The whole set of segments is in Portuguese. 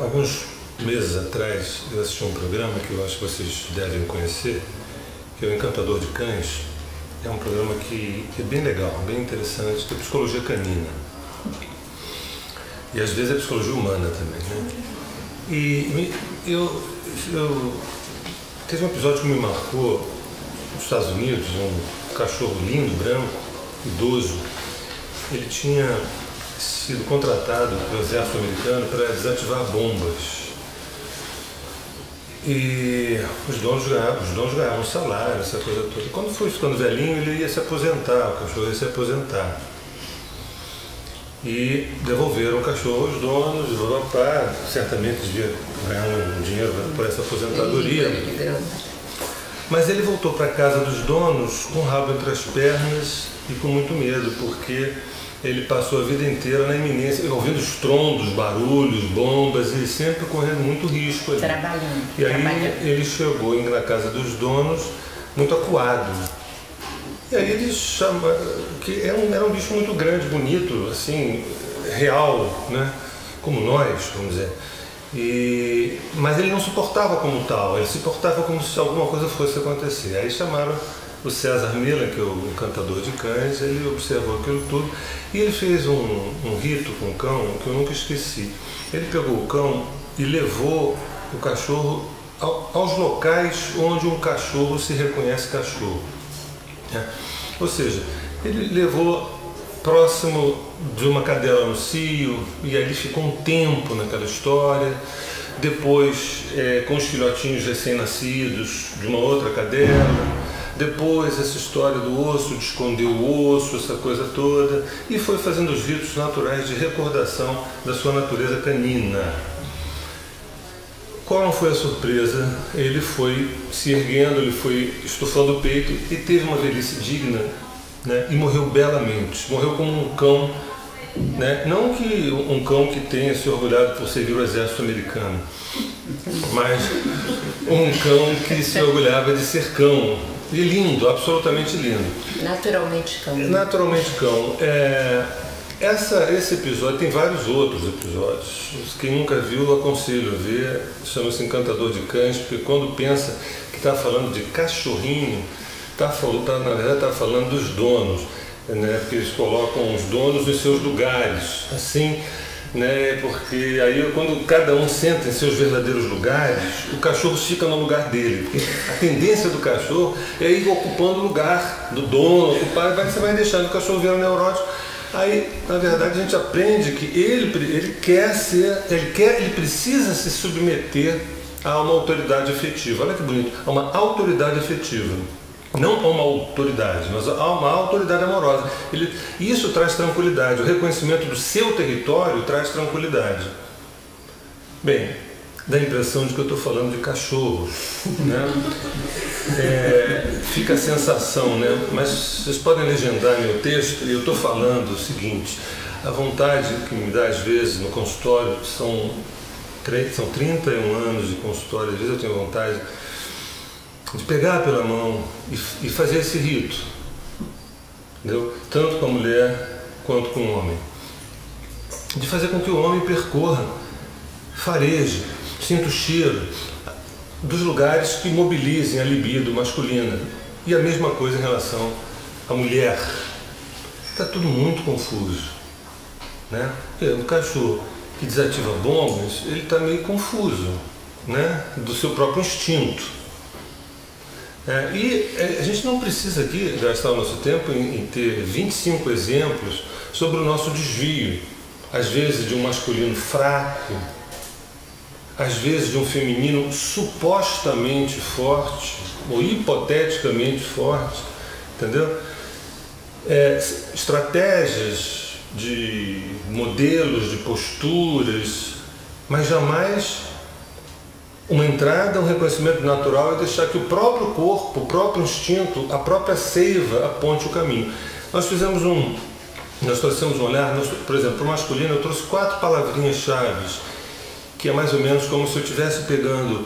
Alguns meses atrás eu assisti um programa que eu acho que vocês devem conhecer, que é o Encantador de Cães. É um programa que é bem legal, bem interessante, tem psicologia canina. E às vezes é psicologia humana também, né? E teve um episódio que me marcou nos Estados Unidos, um cachorro lindo, branco, idoso. Ele tinha sido contratado pelo exército americano para desativar bombas. E os donos ganhavam salário, essa coisa toda. Quando foi ficando velhinho, ele ia se aposentar, o cachorro ia se aposentar. E devolveram o cachorro aos donos, certamente devia ganhar um dinheiro por essa aposentadoria. Mas ele voltou para a casa dos donos com o rabo entre as pernas e com muito medo, porque ele passou a vida inteira na iminência, ouvindo os trondos, barulhos, bombas e sempre correndo muito risco ali. E aí ele chegou na casa dos donos muito acuado. E aí ele chama, que era um bicho muito grande, bonito, assim, real, né? Como nós, vamos dizer. Mas ele não se portava como tal, ele se portava como se alguma coisa fosse acontecer. Aí chamaram o César Millan, que é o encantador de cães, ele observou aquilo tudo e ele fez um rito com o cão que eu nunca esqueci. Ele pegou o cão e levou o cachorro aos locais onde um cachorro se reconhece cachorro. Ou seja, ele levou próximo de uma cadela no cio e ali ficou um tempo naquela história. Depois com os filhotinhos recém-nascidos de uma outra cadela. Depois essa história do osso, de esconder o osso, essa coisa toda, e foi fazendo os ritos naturais de recordação da sua natureza canina. Qual não foi a surpresa? Ele foi se erguendo, ele foi estufando o peito e teve uma velhice digna, né? E morreu belamente, morreu como um cão, né? Não que um cão que tenha se orgulhado por servir o exército americano, mas um cão que se orgulhava de ser cão. E lindo, absolutamente lindo. Naturalmente cão. Naturalmente cão. Esse episódio, tem vários outros episódios. Quem nunca viu, aconselho a ver. Chama-se Encantador de Cães, porque quando pensa que está falando de cachorrinho, na verdade está falando dos donos, né? Porque eles colocam os donos nos seus lugares, assim, né? Porque aí quando cada um senta em seus verdadeiros lugares, o cachorro fica no lugar dele. Porque a tendência do cachorro é ir ocupando o lugar do dono, você vai deixando o cachorro virar neurótico. Aí, na verdade, a gente aprende que ele precisa se submeter a uma autoridade afetiva. Olha que bonito, a uma autoridade afetiva. Não a uma autoridade, mas a uma autoridade amorosa. Isso traz tranquilidade. O reconhecimento do seu território traz tranquilidade. Bem, dá a impressão de que eu estou falando de cachorros, né? Fica a sensação, né? Mas vocês podem legendar meu texto e eu estou falando o seguinte: a vontade que me dá às vezes no consultório, são 31 anos de consultório, às vezes eu tenho vontade de pegar pela mão e fazer esse rito, entendeu? Tanto com a mulher quanto com o homem, de fazer com que o homem percorra, fareje, sinta o cheiro dos lugares que mobilizem a libido masculina, e a mesma coisa em relação à mulher. Está tudo muito confuso, né? O cachorro que desativa bombas, ele está meio confuso, né? Do seu próprio instinto. A gente não precisa aqui gastar o nosso tempo em ter 25 exemplos sobre o nosso desvio, às vezes de um masculino fraco, às vezes de um feminino supostamente forte ou hipoteticamente forte, entendeu? Estratégias de modelos, de posturas, mas jamais uma entrada, um reconhecimento natural e deixar que o próprio corpo, o próprio instinto, a própria seiva aponte o caminho. Nós trouxemos um olhar, por exemplo, para o masculino eu trouxe 4 palavrinhas-chave, que é mais ou menos como se eu estivesse pegando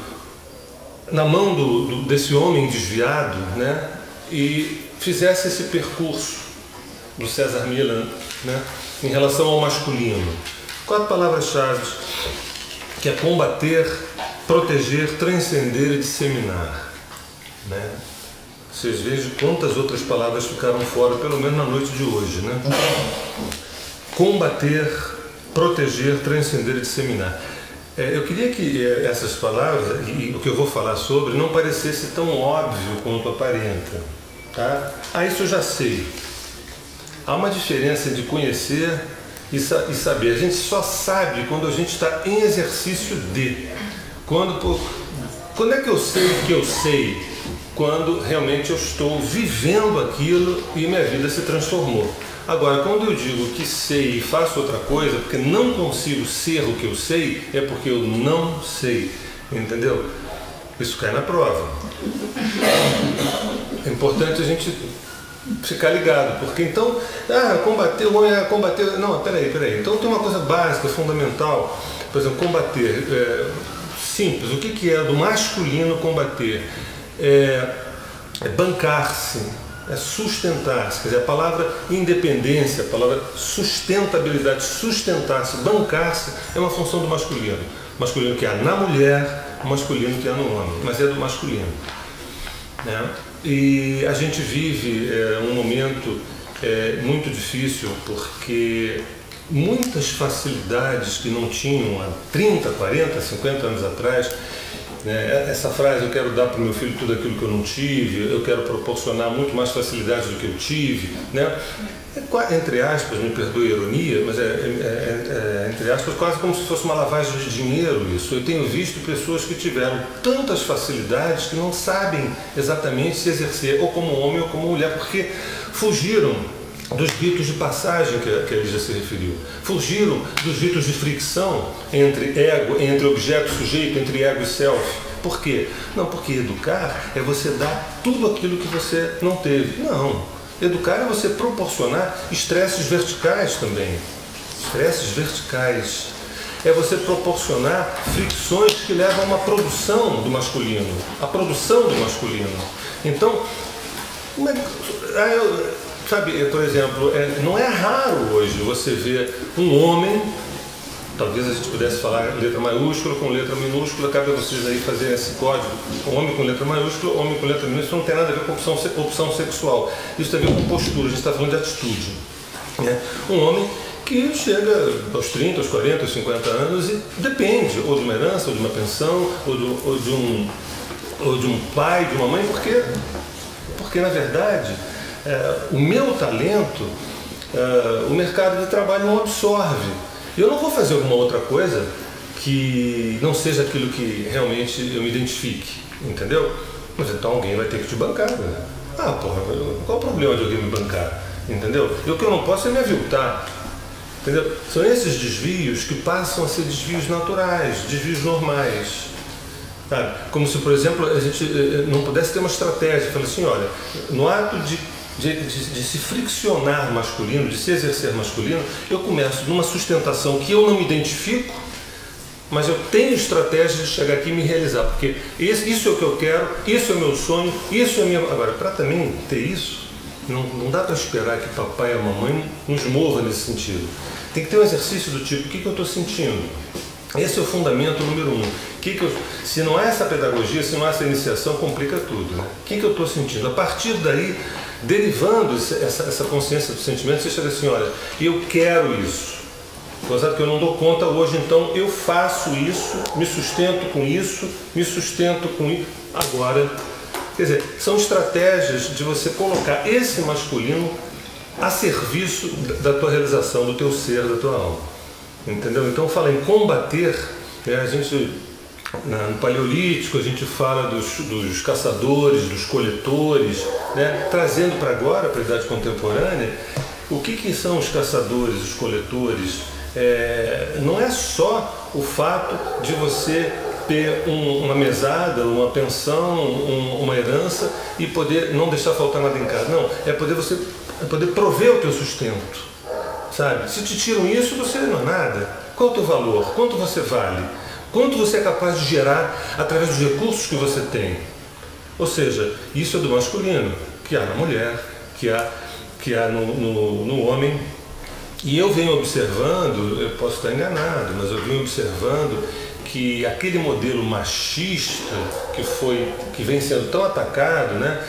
na mão desse homem desviado, né, e fizesse esse percurso do César Millan, né, em relação ao masculino. 4 palavras-chave, que é combater, proteger, transcender e disseminar. Né? Vocês vejam quantas outras palavras ficaram fora, pelo menos na noite de hoje. Né? Combater, proteger, transcender e disseminar. Eu queria que essas palavras, e o que eu vou falar sobre, não parecesse tão óbvio quanto aparenta. Tá? Isso eu já sei. Há uma diferença de conhecer e saber. A gente só sabe quando a gente está em exercício de. Quando é que eu sei que eu sei? Quando realmente eu estou vivendo aquilo e minha vida se transformou. Agora, quando eu digo que sei e faço outra coisa, porque não consigo ser o que eu sei, é porque eu não sei. Entendeu? Isso cai na prova. É importante a gente ficar ligado, porque então, combater, o homem é combater. Não, peraí. Então tem uma coisa básica, fundamental. Por exemplo, combater. Simples. O que é do masculino combater? É bancar-se. É sustentar-se, quer dizer, a palavra independência, a palavra sustentabilidade, sustentar-se, bancar-se é uma função do masculino. Masculino que há na mulher, masculino que há no homem, mas é do masculino. Né? E a gente vive um momento muito difícil porque muitas facilidades que não tinham há 30, 40, 50 anos atrás. Essa frase, eu quero dar para o meu filho tudo aquilo que eu não tive, eu quero proporcionar muito mais facilidades do que eu tive, né? Entre aspas, me perdoe a ironia, mas entre aspas, quase como se fosse uma lavagem de dinheiro isso. Eu tenho visto pessoas que tiveram tantas facilidades que não sabem exatamente se exercer ou como homem ou como mulher, porque fugiram dos ritos de passagem que a Lígia se referiu. Fugiram dos ritos de fricção entre ego, entre objeto e sujeito, entre ego e self. Por quê? Não, porque educar é você dar tudo aquilo que você não teve. Não. Educar é você proporcionar estresses verticais também. Estresses verticais. É você proporcionar fricções que levam a uma produção do masculino. A produção do masculino. Então, sabe, por exemplo, não é raro hoje você ver um homem, talvez a gente pudesse falar letra maiúscula com letra minúscula, cabe a vocês aí fazerem esse código, homem com letra maiúscula, homem com letra minúscula, isso não tem nada a ver com opção sexual, isso tem a ver com postura, a gente está falando de atitude. Né? Um homem que chega aos 30, aos 40, aos 50 anos e depende, ou de uma herança, ou de uma pensão, ou de um pai, de uma mãe, porque na verdade, o meu talento, o mercado de trabalho não absorve. Eu não vou fazer alguma outra coisa que não seja aquilo que realmente eu me identifique, entendeu? Mas então alguém vai ter que te bancar. Qual o problema de alguém me bancar? Entendeu? E o que eu não posso é me aviltar. Entendeu? São esses desvios que passam a ser desvios naturais, desvios normais. Sabe? Como se, por exemplo, a gente não pudesse ter uma estratégia. Falei assim, olha, no ato de se friccionar masculino, de se exercer masculino, eu começo numa sustentação que eu não me identifico, mas eu tenho estratégia de chegar aqui e me realizar, porque isso é o que eu quero, isso é o meu sonho, isso é a minha... Agora, para também ter isso, não dá para esperar que papai e a mamãe nos mova nesse sentido. Tem que ter um exercício do tipo, o que eu estou sentindo? Esse é o fundamento número 1. Se não há essa pedagogia, se não há essa iniciação, complica tudo. Né? O que eu estou sentindo? A partir daí, derivando essa consciência do sentimento, você chega assim, olha, eu quero isso. Coisa que eu não dou conta hoje, então eu faço isso, me sustento com isso, agora. Quer dizer, são estratégias de você colocar esse masculino a serviço da tua realização, do teu ser, da tua alma. Entendeu? Então fala em combater, né? A gente, no Paleolítico, a gente fala dos caçadores, dos coletores, né? Trazendo para agora, para a idade contemporânea, o que são os caçadores, os coletores? Não é só o fato de você ter uma mesada, uma pensão, uma herança e poder não deixar faltar nada em casa. Não, é poder prover o teu sustento. Sabe? Se te tiram isso, você não é nada. Qual é o teu valor? Quanto você vale? Quanto você é capaz de gerar através dos recursos que você tem? Ou seja, isso é do masculino, que há na mulher, que há no homem. E eu venho observando, eu posso estar enganado, mas eu venho observando que aquele modelo machista que vem sendo tão atacado, né,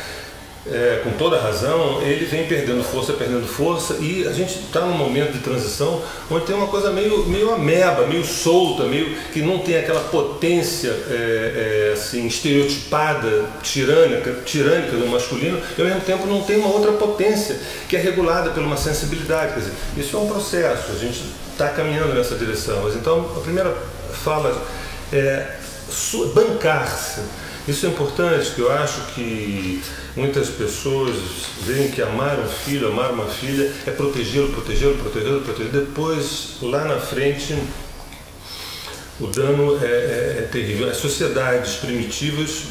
com toda razão, ele vem perdendo força, e a gente está num momento de transição onde tem uma coisa meio ameba, meio solta, meio que não tem aquela potência assim, estereotipada, tirânica do masculino, e ao mesmo tempo não tem uma outra potência que é regulada por uma sensibilidade. Quer dizer, isso é um processo, a gente está caminhando nessa direção. Mas então a primeira fala é bancar-se. Isso é importante, que eu acho que muitas pessoas veem que amar um filho, amar uma filha é protegê-lo. Depois, lá na frente, o dano é terrível. As sociedades primitivas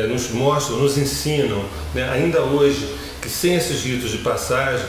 nos mostram, nos ensinam, né, ainda hoje, que sem esses ritos de passagem,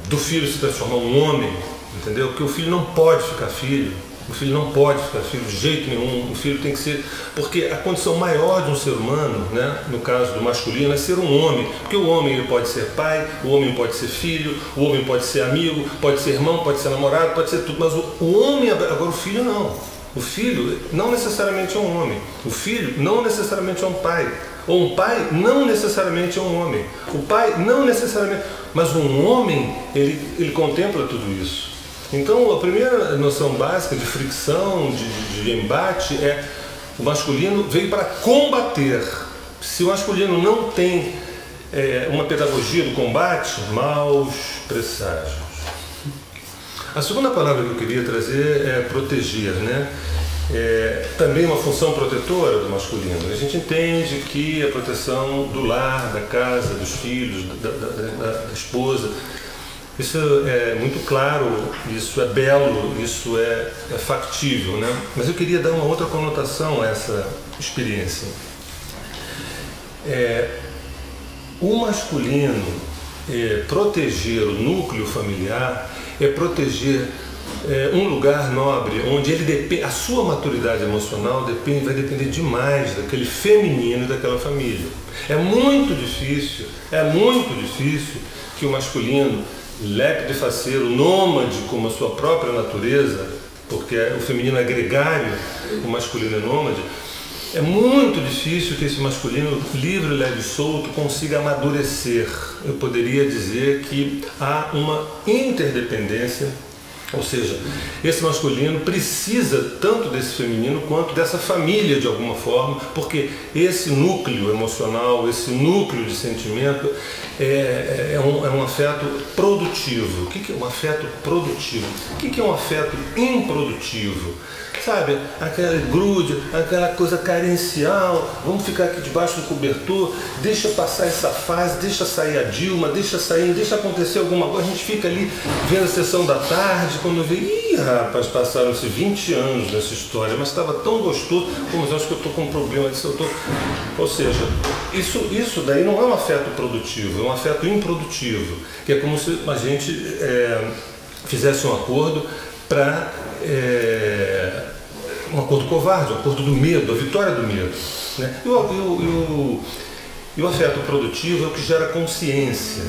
do filho se transformar um homem, entendeu? Porque o filho não pode ficar filho. O filho não pode ficar filho de jeito nenhum. O filho tem que ser... Porque a condição maior de um ser humano, né, no caso do masculino, é ser um homem. Porque o homem ele pode ser pai, o homem pode ser filho, o homem pode ser amigo, pode ser irmão, pode ser namorado, pode ser tudo. Mas o homem... Agora o filho não. O filho não necessariamente é um homem. O filho não necessariamente é um pai. Ou um pai não necessariamente é um homem. O pai não necessariamente... Mas um homem, ele contempla tudo isso. Então, a primeira noção básica de fricção, de embate, é o masculino veio para combater. Se o masculino não tem uma pedagogia do combate, maus presságios. A segunda palavra que eu queria trazer é proteger, né? Também uma função protetora do masculino. A gente entende que a proteção do lar, da casa, dos filhos, da esposa, isso é muito claro, isso é belo, isso é factível, né? Mas eu queria dar uma outra conotação a essa experiência. O masculino, proteger o núcleo familiar, é proteger um lugar nobre, onde a sua maturidade emocional vai depender demais daquele feminino e daquela família. É muito difícil que o masculino, lépido e faceiro, nômade como a sua própria natureza, porque o feminino é gregário, o masculino é nômade, é muito difícil que esse masculino livre, leve e solto consiga amadurecer. Eu poderia dizer que há uma interdependência, ou seja, esse masculino precisa tanto desse feminino quanto dessa família de alguma forma, porque esse núcleo emocional, esse núcleo de sentimento é um afeto produtivo. O que é um afeto produtivo? O que é um afeto improdutivo? Sabe, aquela grude, aquela coisa carencial, vamos ficar aqui debaixo do cobertor, deixa passar essa fase, deixa sair a Dilma, deixa acontecer alguma coisa, a gente fica ali vendo a sessão da tarde, quando vê, rapaz, passaram-se 20 anos nessa história, mas estava tão gostoso, mas acho que eu estou com um problema disso, ou seja, isso daí não é um afeto produtivo, é um afeto improdutivo, que é como se a gente fizesse um acordo para... um acordo covarde, um acordo do medo, a vitória do medo, né? E o afeto produtivo é o que gera consciência,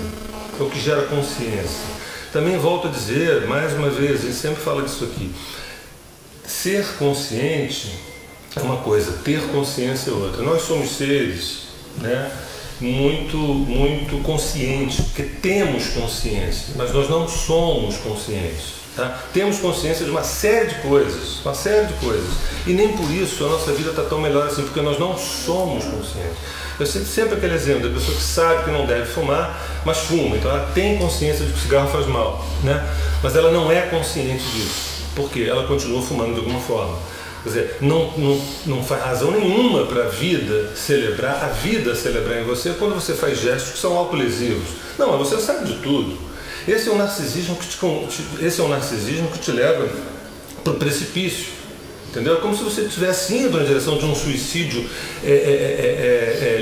Também volto a dizer, mais uma vez, a gente sempre fala disso aqui, ser consciente é uma coisa, ter consciência é outra. Nós somos seres, né, muito conscientes, porque temos consciência, mas nós não somos conscientes. Tá? Temos consciência de uma série de coisas, e nem por isso a nossa vida está tão melhor assim, porque nós não somos conscientes. Eu cito sempre aquele exemplo da pessoa que sabe que não deve fumar, mas fuma, então ela tem consciência de que o cigarro faz mal, né? Mas ela não é consciente disso, porque ela continua fumando de alguma forma. Quer dizer, não faz razão nenhuma para a vida celebrar em você quando você faz gestos que são autolesivos. Não, mas você sabe de tudo. Esse é um narcisismo que te leva para o precipício, entendeu? É como se você estivesse indo na direção de um suicídio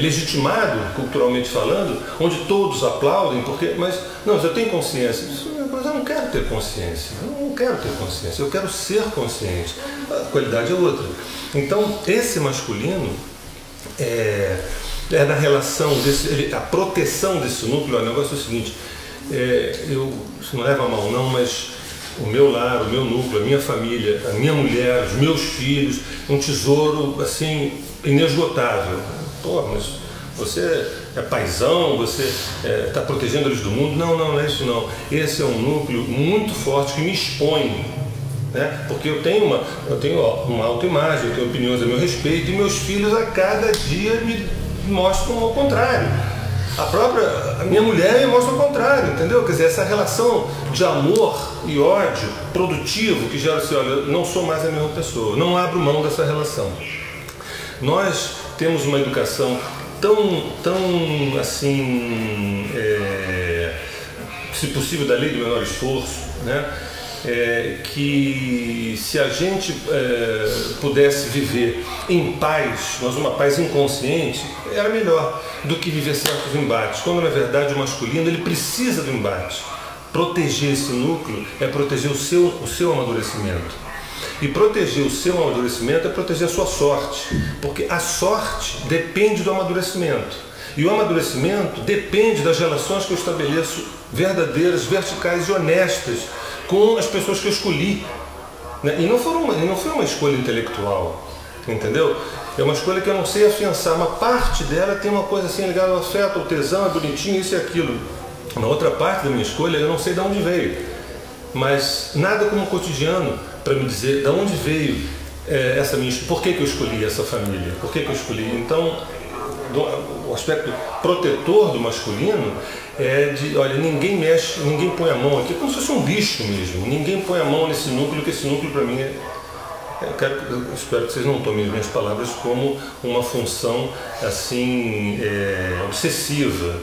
legitimado, culturalmente falando, onde todos aplaudem, mas eu tenho consciência. Mas eu não quero ter consciência, eu quero ser consciente. A qualidade é outra. Então, esse masculino na relação a proteção desse núcleo, o negócio é o seguinte: isso não leva a mal não, mas o meu lar, o meu núcleo, a minha família, a minha mulher, os meus filhos, um tesouro assim inesgotável. Pô, mas você é paizão, você está protegendo eles do mundo? Não, não é isso não. Esse é um núcleo muito forte que me expõe, né? Porque eu tenho uma autoimagem, eu tenho opiniões a meu respeito, e meus filhos a cada dia me mostram ao contrário. A minha mulher me mostra o contrário, entendeu? Quer dizer, essa relação de amor e ódio produtivo que gera assim, olha, eu não sou mais a mesma pessoa, não abro mão dessa relação. Nós temos uma educação tão assim, se possível, da lei do menor esforço, né? Que se a gente pudesse viver em paz, mas uma paz inconsciente, era melhor do que viver certos embates, quando na verdade o masculino ele precisa do embate. Proteger esse núcleo é proteger o seu amadurecimento. E proteger o seu amadurecimento é proteger a sua sorte, porque a sorte depende do amadurecimento. E o amadurecimento depende das relações que eu estabeleço verdadeiras, verticais e honestas com as pessoas que eu escolhi, né? E não foi uma escolha intelectual, entendeu? É uma escolha que eu não sei afiançar. Uma parte dela tem uma coisa assim ligada ao afeto, ao tesão, é bonitinho, isso e aquilo. Uma outra parte da minha escolha eu não sei de onde veio. Mas nada como o cotidiano para me dizer de onde veio essa minha escolha, por que eu escolhi essa família, por que eu escolhi. Então, o aspecto protetor do masculino é de, olha, ninguém mexe, ninguém põe a mão aqui, como se fosse um bicho mesmo, ninguém põe a mão nesse núcleo, que esse núcleo para mim eu espero que vocês não tomem as minhas palavras como uma função assim, obsessiva,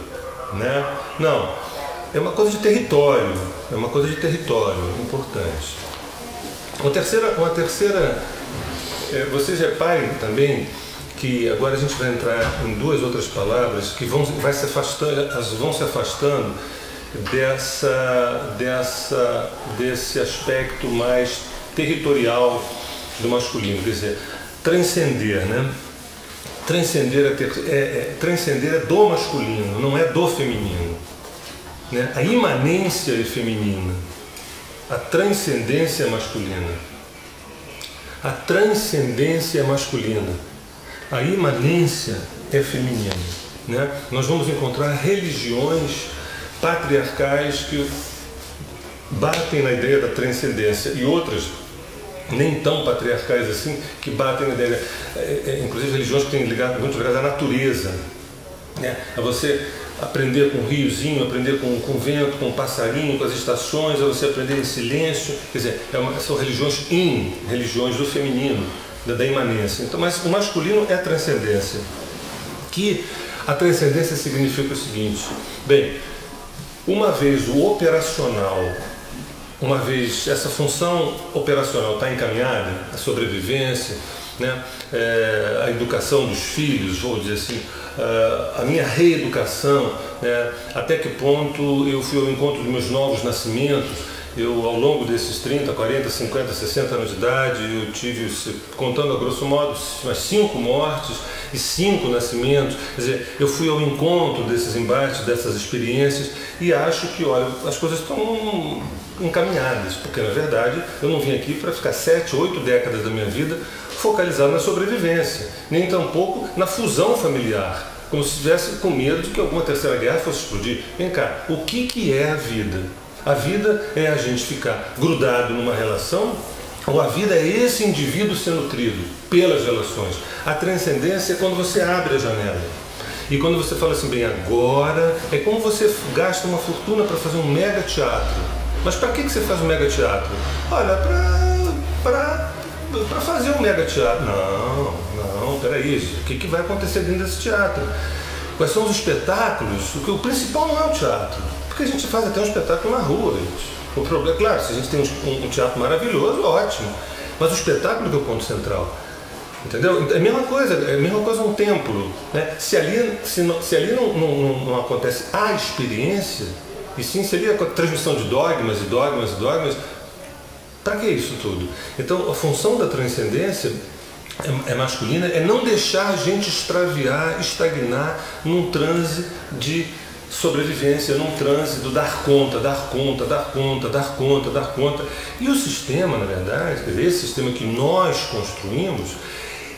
né? Não, é uma coisa de território, importante. Uma terceira, vocês reparem também que agora a gente vai entrar em duas outras palavras que vão se afastando desse aspecto mais territorial do masculino, quer dizer, transcender, né? Transcender é do masculino, não é do feminino, né? A imanência é feminina, a transcendência é masculina. A transcendência é masculina, a imanência é feminina, né? Nós vamos encontrar religiões patriarcais que batem na ideia da transcendência e outras nem tão patriarcais assim, que batem na ideia, inclusive religiões que têm muito ligadas à natureza, né? A você aprender com o riozinho, aprender com o vento, com o passarinho, com as estações, a você aprender em silêncio, quer dizer, são religiões religiões do feminino, da imanência. Então, mas o masculino é a transcendência, que a transcendência significa o seguinte, bem, uma vez o operacional, uma vez essa função operacional está encaminhada, a sobrevivência, né, a educação dos filhos, vou dizer assim, a minha reeducação, né, até que ponto eu fui ao encontro dos meus novos nascimentos. Eu, ao longo desses 30, 40, 50, 60 anos de idade, eu tive, contando a grosso modo, umas 5 mortes e 5 nascimentos. Quer dizer, eu fui ao encontro desses embates, dessas experiências, e acho que, olha, as coisas estão encaminhadas, porque, na verdade, eu não vim aqui para ficar 7, 8 décadas da minha vida focalizado na sobrevivência, nem tampouco na fusão familiar, como se estivesse com medo de que alguma terceira guerra fosse explodir. Vem cá, o que é a vida? A vida é a gente ficar grudado numa relação, ou a vida é esse indivíduo ser nutrido pelas relações. A transcendência é quando você abre a janela. E quando você fala assim, bem, agora, é como você gasta uma fortuna para fazer um mega teatro. Mas para que você faz um mega teatro? Olha, para fazer um mega teatro. Não, peraí, o que vai acontecer dentro desse teatro? Quais são os espetáculos? O principal não é o teatro. Porque a gente faz até um espetáculo na rua, gente. O problema, claro, se a gente tem um teatro maravilhoso, ótimo. Mas o espetáculo que é o ponto central. Entendeu? É a mesma coisa um templo, né? Se ali não acontece a experiência, e sim seria a transmissão de dogmas, para que isso tudo? Então, a função da transcendência é masculina, é não deixar a gente extraviar, estagnar num transe de sobrevivência num trânsito, dar conta, dar conta, dar conta, dar conta, dar conta. E o sistema, na verdade, quer dizer, esse sistema que nós construímos,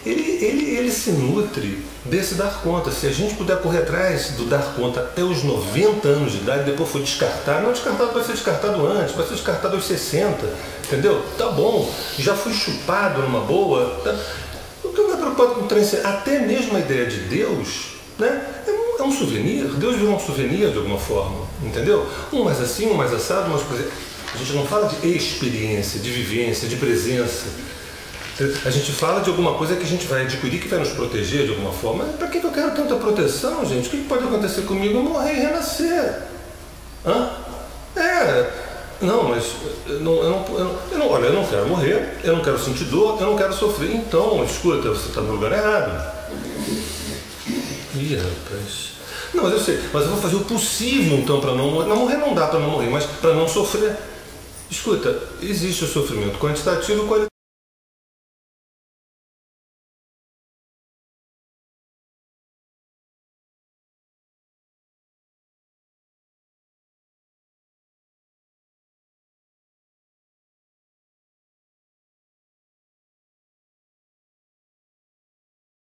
ele se nutre desse dar conta. Se a gente puder correr atrás do dar conta até os 90 anos de idade, depois for descartado, não descartado, vai ser descartado antes, vai ser descartado aos 60, entendeu? Tá bom, já fui chupado numa boa. Tá? O que eu me preocupo com o transcendente, até mesmo a ideia de Deus, né? É um souvenir. Deus virou um souvenir de alguma forma, entendeu? Um mais assim, um mais assado, mas a gente não fala de experiência, de vivência, de presença. A gente fala de alguma coisa que a gente vai adquirir, que vai nos proteger de alguma forma. Mas para que eu quero tanta proteção, gente? O que pode acontecer comigo? Eu morrer e renascer. Hã? Não, mas olha, eu não quero morrer, eu não quero sentir dor, eu não quero sofrer. Então, escuta, você está no lugar errado. Ih, rapaz. Não, mas eu sei, mas eu vou fazer o possível então para não morrer. Não morrer não dá para não morrer, mas para não sofrer. Escuta, existe o sofrimento quantitativo e qualitativo.